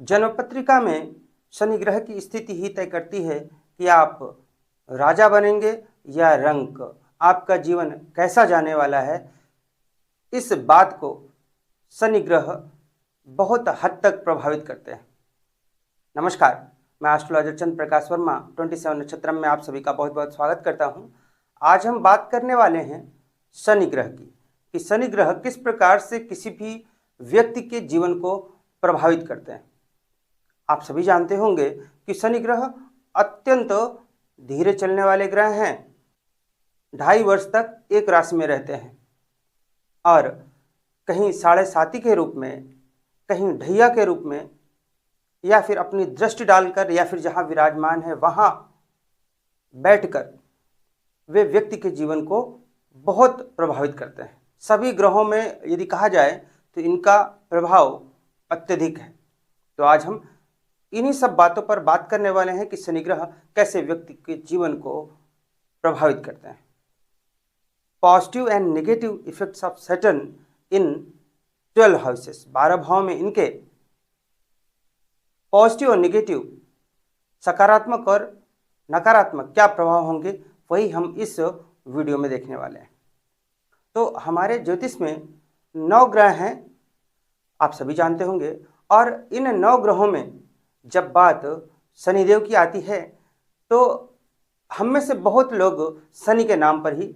जन्मपत्रिका में शनि ग्रह की स्थिति ही तय करती है कि आप राजा बनेंगे या रंक, आपका जीवन कैसा जाने वाला है। इस बात को शनि ग्रह बहुत हद तक प्रभावित करते हैं। नमस्कार, मैं एस्ट्रोलॉजर चंद्र प्रकाश वर्मा 27 नक्षत्रम में आप सभी का बहुत बहुत स्वागत करता हूं। आज हम बात करने वाले हैं शनि ग्रह की, कि शनि ग्रह किस प्रकार से किसी भी व्यक्ति के जीवन को प्रभावित करते हैं। आप सभी जानते होंगे कि शनि ग्रह अत्यंत धीरे चलने वाले ग्रह हैं। 2.5 वर्ष तक एक राशि में रहते हैं और कहीं साढ़े साथी के रूप में, कहीं ढैया के रूप में, या फिर अपनी दृष्टि डालकर, या फिर जहां विराजमान है वहां बैठकर वे व्यक्ति के जीवन को बहुत प्रभावित करते हैं। सभी ग्रहों में यदि कहा जाए तो इनका प्रभाव अत्यधिक है। तो आज हम इन्हीं सब बातों पर बात करने वाले हैं कि शनि ग्रह कैसे व्यक्ति के जीवन को प्रभावित करते हैं। Positive and negative effects of Saturn in 12 houses, 12 भाव में इनके पॉजिटिव और नेगेटिव, सकारात्मक और नकारात्मक क्या प्रभाव होंगे, वही हम इस वीडियो में देखने वाले हैं। तो हमारे ज्योतिष में 9 ग्रह हैं, आप सभी जानते होंगे, और इन 9 ग्रहों में जब बात शनिदेव की आती है तो हम में से बहुत लोग शनि के नाम पर ही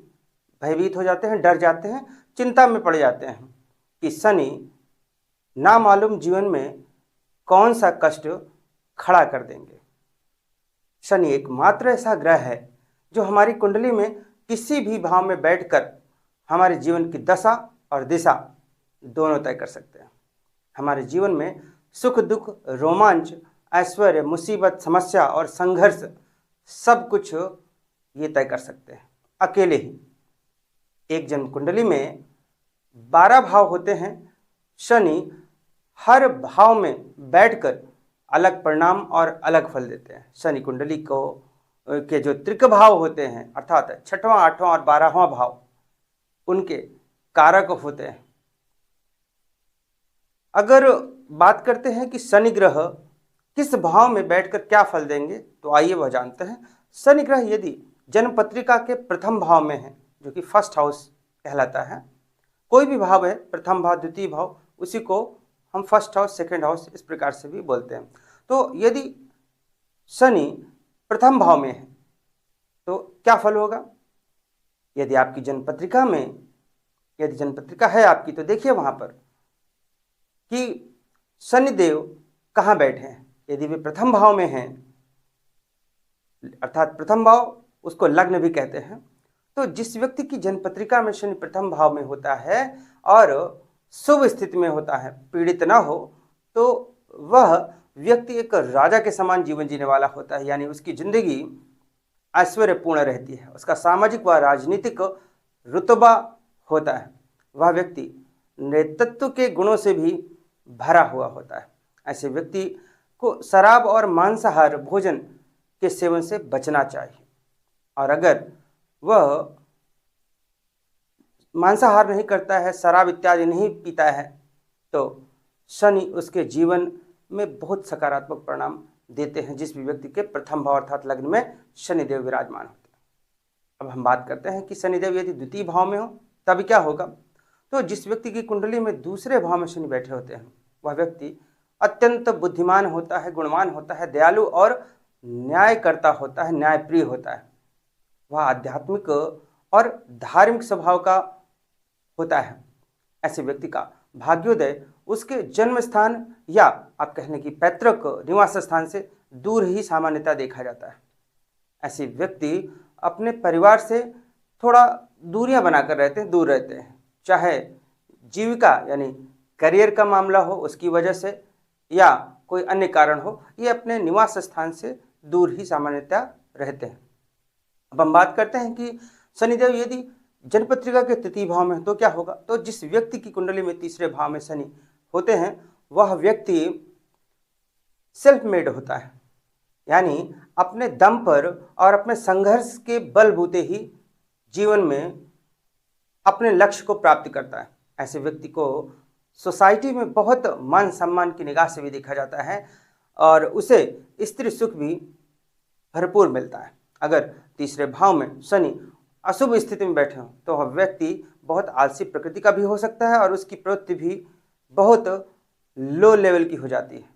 भयभीत हो जाते हैं, डर जाते हैं, चिंता में पड़ जाते हैं कि शनि नामालूम जीवन में कौन सा कष्ट खड़ा कर देंगे। शनि एकमात्र ऐसा ग्रह है जो हमारी कुंडली में किसी भी भाव में बैठकर हमारे जीवन की दशा और दिशा दोनों तय कर सकते हैं। हमारे जीवन में सुख दुख, रोमांच, ऐश्वर्य, मुसीबत, समस्या और संघर्ष सब कुछ ये तय कर सकते हैं अकेले ही। एक जन्म कुंडली में 12 भाव होते हैं। शनि हर भाव में बैठकर अलग परिणाम और अलग फल देते हैं। शनि कुंडली को के जो त्रिक भाव होते हैं, अर्थात 6वां, 8वां और 12वां भाव, उनके कारक होते हैं। अगर बात करते हैं कि शनि ग्रह किस भाव में बैठकर क्या फल देंगे, तो आइए वह जानते हैं। शनि ग्रह यदि जन्म पत्रिका के प्रथम भाव में है, जो कि फर्स्ट हाउस कहलाता है, कोई भी भाव है, प्रथम भाव, द्वितीय भाव, उसी को हम फर्स्ट हाउस, सेकेंड हाउस इस प्रकार से भी बोलते हैं। तो यदि शनि प्रथम भाव में है तो क्या फल होगा? यदि आपकी जन्म पत्रिका में, यदि जन्म पत्रिका है आपकी, तो देखिए वहां पर कि शनिदेव कहाँ बैठे हैं। यदि वे प्रथम भाव में हैं, अर्थात प्रथम भाव उसको लग्न भी कहते हैं, तो जिस व्यक्ति की जन्म पत्रिका में शनि प्रथम भाव में होता है और शुभ स्थिति में होता है, पीड़ित ना हो, तो वह व्यक्ति एक राजा के समान जीवन जीने वाला होता है। यानी उसकी जिंदगी ऐश्वर्यपूर्ण रहती है, उसका सामाजिक व राजनीतिक रुतबा होता है, वह व्यक्ति नेतृत्व के गुणों से भी भरा हुआ होता है। ऐसे व्यक्ति को शराब और मांसाहार भोजन के सेवन से बचना चाहिए, और अगर वह मांसाहार नहीं करता है, शराब इत्यादि नहीं पीता है, तो शनि उसके जीवन में बहुत सकारात्मक परिणाम देते हैं, जिस भी व्यक्ति के प्रथम भाव अर्थात लग्न में शनिदेव विराजमान होते हैं। अब हम बात करते हैं कि शनिदेव यदि द्वितीय भाव में हो तब क्या होगा। तो जिस व्यक्ति की कुंडली में दूसरे भाव में शनि बैठे होते हैं, वह व्यक्ति अत्यंत बुद्धिमान होता है, गुणवान होता है, दयालु और न्यायकर्ता होता है, न्यायप्रिय होता है। वह आध्यात्मिक और धार्मिक स्वभाव का होता है। ऐसे व्यक्ति का भाग्योदय उसके जन्म स्थान या आप कहने की पैतृक निवास स्थान से दूर ही सामान्यतः देखा जाता है। ऐसे व्यक्ति अपने परिवार से थोड़ा दूरियां बनाकर रहते हैं, दूर रहते हैं, चाहे जीविका यानी करियर का मामला हो उसकी वजह से, या कोई अन्य कारण हो, ये अपने निवास स्थान से दूर ही सामान्यतः रहते हैं। अब हम बात करते हैं कि शनिदेव यदि जन्म पत्रिका के तृतीय भाव में तो क्या होगा। तो जिस व्यक्ति की कुंडली में तीसरे भाव में शनि होते हैं, वह व्यक्ति सेल्फ मेड होता है, यानी अपने दम पर और अपने संघर्ष के बलबूते ही जीवन में अपने लक्ष्य को प्राप्त करता है। ऐसे व्यक्ति को सोसाइटी में बहुत मान सम्मान की निगाह से भी देखा जाता है और उसे स्त्री सुख भी भरपूर मिलता है। अगर तीसरे भाव में शनि अशुभ स्थिति में बैठे हो तो वह व्यक्ति बहुत आलसी प्रकृति का भी हो सकता है और उसकी प्रवृत्ति भी बहुत लो लेवल की हो जाती है।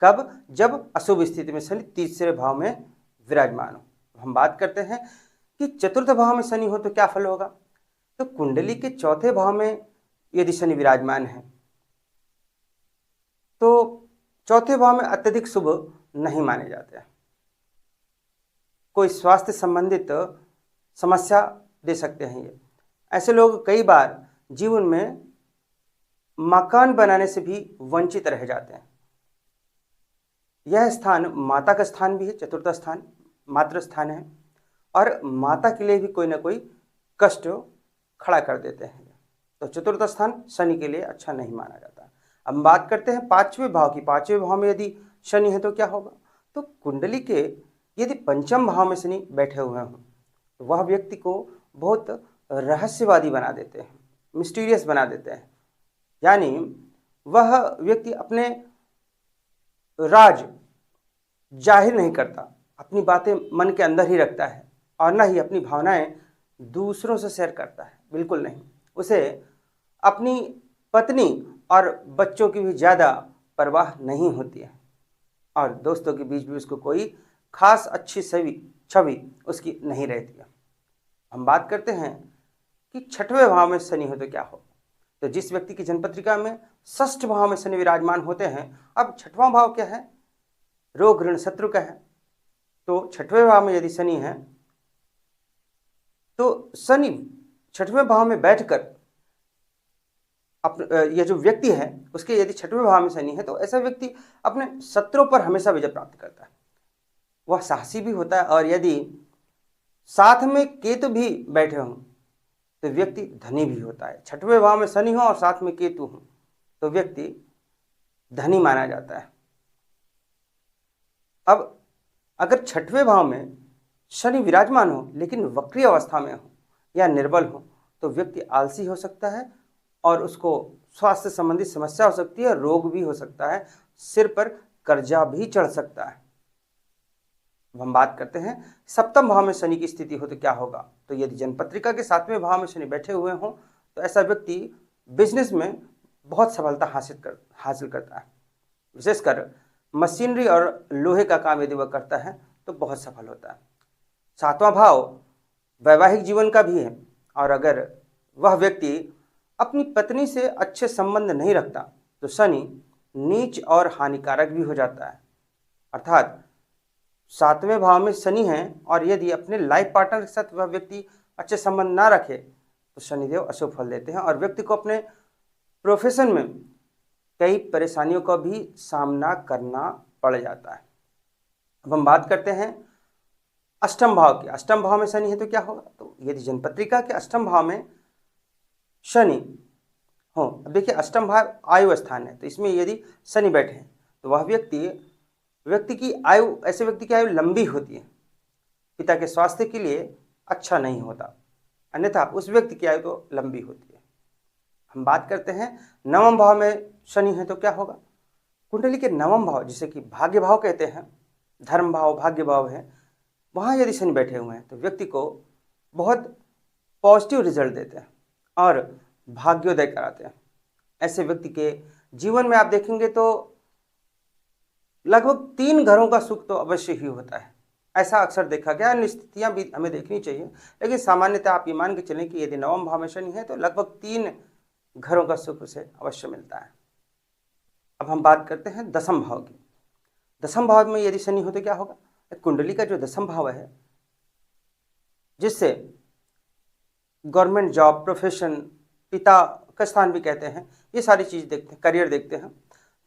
कब? जब अशुभ स्थिति में शनि तीसरे भाव में विराजमान हो। हम बात करते हैं कि चतुर्थ भाव में शनि हो तो क्या फल होगा। तो कुंडली के चौथे भाव में यदि शनि विराजमान है तो चौथे भाव में अत्यधिक शुभ नहीं माने जाते हैं। कोई स्वास्थ्य संबंधित समस्या दे सकते हैं ये। ऐसे लोग कई बार जीवन में मकान बनाने से भी वंचित रह जाते हैं। यह स्थान माता का स्थान भी है, चतुर्थ स्थान मातृ स्थान है और माता के लिए भी कोई ना कोई कष्ट खड़ा कर देते हैं। तो चतुर्थ स्थान शनि के लिए अच्छा नहीं माना जाता। अब बात करते हैं पांचवें भाव की। पांचवें भाव में यदि शनि है तो क्या होगा। तो कुंडली के यदि पंचम भाव में शनि बैठे हुए हों तो वह व्यक्ति को बहुत रहस्यवादी बना देते हैं, मिस्टीरियस बना देते हैं। यानी वह व्यक्ति अपने राज जाहिर नहीं करता, अपनी बातें मन के अंदर ही रखता है और न ही अपनी भावनाएं दूसरों से शेयर करता है, बिल्कुल नहीं। उसे अपनी पत्नी और बच्चों की भी ज़्यादा परवाह नहीं होती है और दोस्तों के बीच भी उसको कोई खास अच्छी छवि उसकी नहीं रहती है। हम बात करते हैं कि छठवें भाव में शनि हो तो क्या हो। तो जिस व्यक्ति की जन्मपत्रिका में षष्ठ भाव में शनि विराजमान होते हैं, अब छठवां भाव क्या है, रोग ऋण शत्रु का है। तो छठवें भाव में यदि शनि है तो शनि छठवें भाव में बैठकर यह जो व्यक्ति है उसके यदि छठवें भाव में शनि है तो ऐसा व्यक्ति अपने शत्रुओं पर हमेशा विजय प्राप्त करता है। वह साहसी भी होता है और यदि साथ में केतु भी बैठे हों तो व्यक्ति धनी भी होता है। छठवें भाव में शनि हो और साथ में केतु हो तो व्यक्ति धनी माना जाता है। अब अगर छठवें भाव में शनि विराजमान हो लेकिन वक्री अवस्था में हो या निर्बल हो तो व्यक्ति आलसी हो सकता है और उसको स्वास्थ्य संबंधी समस्या हो सकती है, रोग भी हो सकता है, सिर पर कर्जा भी चढ़ सकता है। अब हम बात करते हैं सप्तम भाव में शनि की स्थिति हो तो क्या होगा। तो यदि जन्मपत्रिका के सातवें भाव में शनि बैठे हुए हों तो ऐसा व्यक्ति बिजनेस में बहुत सफलता हासिल करता है। विशेषकर मशीनरी और लोहे का काम यदि वह करता है तो बहुत सफल होता है। सातवां भाव वैवाहिक जीवन का भी है और अगर वह व्यक्ति अपनी पत्नी से अच्छे संबंध नहीं रखता तो शनि नीच और हानिकारक भी हो जाता है। अर्थात सातवें भाव में शनि है और यदि अपने लाइफ पार्टनर के साथ वह व्यक्ति अच्छे संबंध ना रखे तो शनिदेव अशुभ फल देते हैं और व्यक्ति को अपने प्रोफेशन में कई परेशानियों का भी सामना करना पड़ जाता है। अब हम बात करते हैं अष्टम भाव की। अष्टम भाव में शनि है तो क्या होगा। तो यदि जन्मपत्रिका के अष्टम भाव में शनि हो, अब देखिए अष्टम भाव आयु स्थान है तो इसमें यदि शनि बैठे हैं तो वह व्यक्ति की आयु, ऐसे व्यक्ति की आयु लंबी होती है, पिता के स्वास्थ्य के लिए अच्छा नहीं होता, अन्यथा उस व्यक्ति की आयु तो लंबी होती है। हम बात करते हैं नवम भाव में शनि है तो क्या होगा। कुंडली के नवम भाव जिसे कि भाग्य भाव कहते हैं, धर्म भाव भाग्य भाव है, वहाँ यदि शनि बैठे हुए हैं तो व्यक्ति को बहुत पॉजिटिव रिजल्ट देते हैं और भाग्योदय कराते हैं। ऐसे व्यक्ति के जीवन में आप देखेंगे तो लगभग 3 घरों का सुख तो अवश्य ही होता है। ऐसा अक्सर देखा गया, अन्य स्थितियाँ भी हमें देखनी चाहिए, लेकिन सामान्यतः आप ये मान के चलें कि यदि नवम भाव में शनि है तो लगभग 3 घरों का सुख उसे अवश्य मिलता है। अब हम बात करते हैं दसम भाव की। दसम भाव में यदि शनि हो तो क्या होगा। कुंडली का जो दसम भाव है जिससे गवर्नमेंट जॉब, प्रोफेशन, पिता का स्थान भी कहते हैं, ये सारी चीज़ देखते हैं, करियर देखते हैं।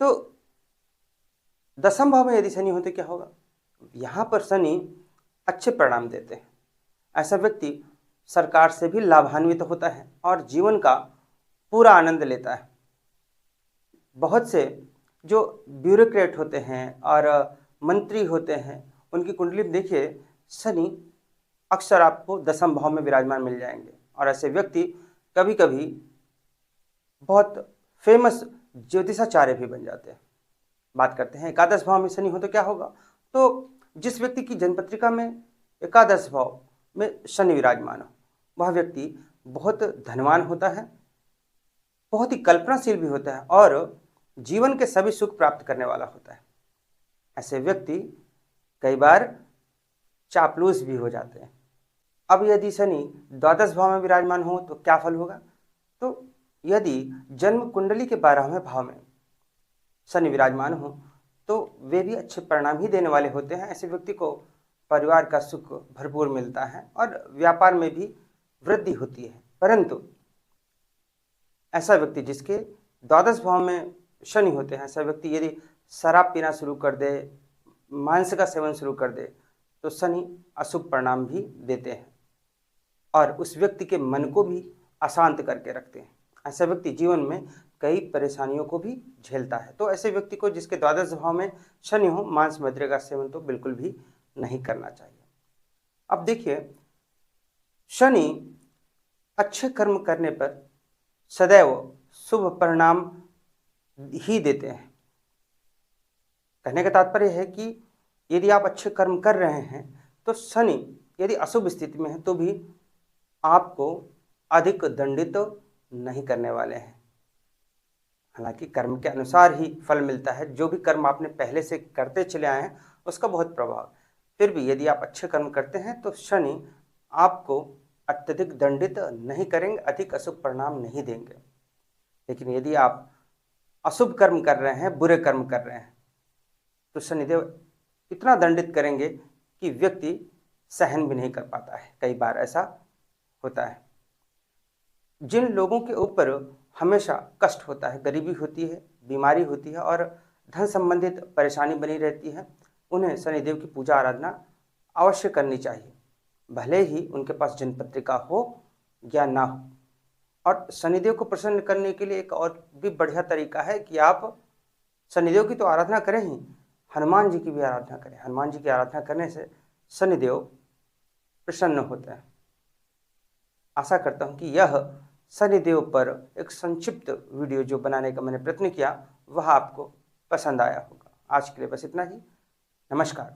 तो दसम भाव में यदि शनि हो तो क्या होगा। यहाँ पर शनि अच्छे परिणाम देते हैं। ऐसा व्यक्ति सरकार से भी लाभान्वित होता है और जीवन का पूरा आनंद लेता है। बहुत से जो ब्यूरोक्रेट होते हैं और मंत्री होते हैं उनकी कुंडली में देखिए शनि अक्सर आपको दसम भाव में विराजमान मिल जाएंगे और ऐसे व्यक्ति कभी कभी बहुत फेमस ज्योतिषाचार्य भी बन जाते हैं। बात करते हैं एकादश भाव में शनि हो तो क्या होगा। तो जिस व्यक्ति की जन्मपत्रिका में एकादश भाव में शनि विराजमान हो, वह व्यक्ति बहुत धनवान होता है, बहुत ही कल्पनाशील भी होता है और जीवन के सभी सुख प्राप्त करने वाला होता है। ऐसे व्यक्ति कई बार चापलूस भी हो जाते हैं। अब यदि शनि द्वादश भाव में विराजमान हो तो क्या फल होगा। तो यदि जन्म कुंडली के 12वें भाव में शनि विराजमान हो तो वे भी अच्छे परिणाम ही देने वाले होते हैं। ऐसे व्यक्ति को परिवार का सुख भरपूर मिलता है और व्यापार में भी वृद्धि होती है। परंतु ऐसा व्यक्ति जिसके द्वादश भाव में शनि होते हैं, ऐसा व्यक्ति यदि शराब पीना शुरू कर दे, मांस का सेवन शुरू कर दे तो शनि अशुभ परिणाम भी देते हैं और उस व्यक्ति के मन को भी अशांत करके रखते हैं। ऐसा व्यक्ति जीवन में कई परेशानियों को भी झेलता है। तो ऐसे व्यक्ति को जिसके द्वादश भाव में शनि हो, मांस मदिरा का सेवन तो बिल्कुल भी नहीं करना चाहिए। अब देखिए, शनि अच्छे कर्म करने पर सदैव शुभ परिणाम ही देते हैं। कहने का तात्पर्य है कि यदि आप अच्छे कर्म कर रहे हैं तो शनि यदि अशुभ स्थिति में है तो भी आपको अधिक दंडित नहीं करने वाले हैं। हालांकि कर्म के अनुसार ही फल मिलता है। जो भी कर्म आपने पहले से करते चले आए हैं उसका बहुत प्रभाव। फिर भी यदि आप अच्छे कर्म करते हैं तो शनि आपको अत्यधिक दंडित नहीं करेंगे, अधिक अशुभ परिणाम नहीं देंगे। लेकिन यदि आप अशुभ कर्म कर रहे हैं, बुरे कर्म कर रहे हैं, तो शनिदेव इतना दंडित करेंगे कि व्यक्ति सहन भी नहीं कर पाता है। कई बार ऐसा होता है। जिन लोगों के ऊपर हमेशा कष्ट होता है, गरीबी होती है, बीमारी होती है और धन संबंधित परेशानी बनी रहती है, उन्हें शनिदेव की पूजा आराधना अवश्य करनी चाहिए, भले ही उनके पास जन्मपत्रिका हो या ना हो। और शनिदेव को प्रसन्न करने के लिए एक और भी बढ़िया तरीका है कि आप शनिदेव की तो आराधना करें ही, हनुमान जी की भी आराधना करें। हनुमान जी की आराधना करने से शनिदेव प्रसन्न होते हैं। आशा करता हूं कि यह शनिदेव पर एक संक्षिप्त वीडियो जो बनाने का मैंने प्रयत्न किया वह आपको पसंद आया होगा। आज के लिए बस इतना ही। नमस्कार।